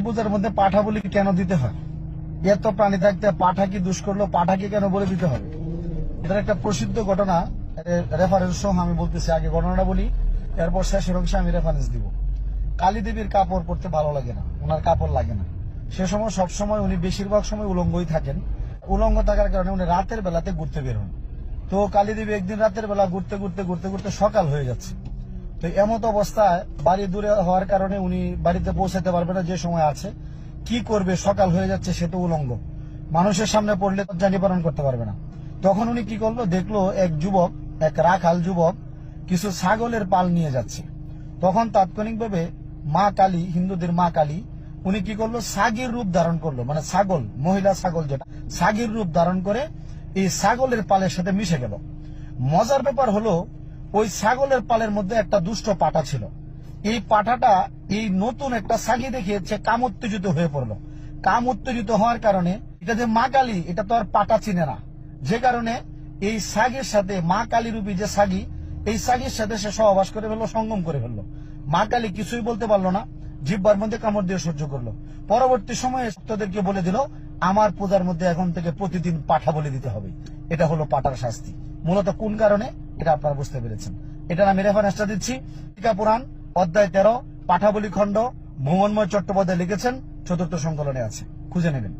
পূজার মধ্যে পাঠা বলি কেন দিতে হয়? এত প্রাণী থাকতে পাঠা কি দুষ করলো, পাঠা কি কেন বলে দিতে হবে? এটার একটা প্রসিদ্ধ ঘটনা রেফারেন্স সহ আমি বলতেছি। আগে ঘটনাটা বলি, এরপর শেষের অংশে আমি রেফারেন্স দিব। কালী দেবীর কাপড় পরতে ভালো লাগে না, ওনার কাপড় লাগে না। সে সময় সবসময় উনি বেশিরভাগ সময় উলঙ্গই থাকেন। উলঙ্গ থাকার কারণে উনি রাতের বেলাতে ঘুরতে বের হন। তো কালী দেবী একদিন রাতের বেলা ঘুরতে ঘুরতে ঘুরতে ঘুরতে সকাল হয়ে যাচ্ছে। তো এমত অবস্থায় বাড়ি দূরে হওয়ার কারণে উনি বাড়িতে পৌঁছাতে পারবে না যে সময় আছে। কি করবে, সকাল হয়ে যাচ্ছে, সে তো উলঙ্গ, মানুষের সামনে পড়লে লজ্জা নিবারণ করতে পারবে না। তখন উনি কি করলো, দেখলো এক যুবক, এক রাখাল যুবক কিছু ছাগলের পাল নিয়ে যাচ্ছে। তখন তাৎক্ষণিকভাবে মা কালী, হিন্দুদের মা কালী, উনি কি করলো, ছাগির রূপ ধারণ করলো, মানে ছাগল, মহিলা ছাগল যেটা, ছাগির রূপ ধারণ করে এই ছাগলের পালের সাথে মিশে গেল। মজার ব্যাপার হলো, ওই ছাগলের পালের মধ্যে একটা দুষ্ট পাঠা ছিল। এই পাঠাটা এই নতুন একটা ছাগি দেখে কাম উত্তেজিত হয়ে পড়লো। কাম উত্তেজিত হওয়ার কারণে, এটা যে মা কালী, এটা তো আর পাঠা চিনে না, যে কারণে এই ছাগের সাথে, মা কালী রূপী যে ছাগি, এই ছাগির সাথে সে সহবাস করে ফেললো, সঙ্গম করে ফেললো। মা কালী কিছুই বলতে পারলো না, জিহ্বার মধ্যে কামড় দিয়ে সহ্য করলো। পরবর্তী সময়ে ভক্তদেরকে বলে দিল, আমার পূজার মধ্যে এখন থেকে প্রতিদিন পাঠা বলি দিতে হবে। এটা হলো পাঠার শাস্তি। মূলত কোন কারণে, এটা আপনারা বুঝতে পেরেছেন। এটা আমি রেফারেন্সটা দিচ্ছি, টিকা পুরাণ অধ্যায় 13, পাঠাবলি খণ্ড, ভুবনময় চট্টোপাধ্যায় লিখেছেন, 4র্থ সংকলনে আছে, খুঁজে নেবেন।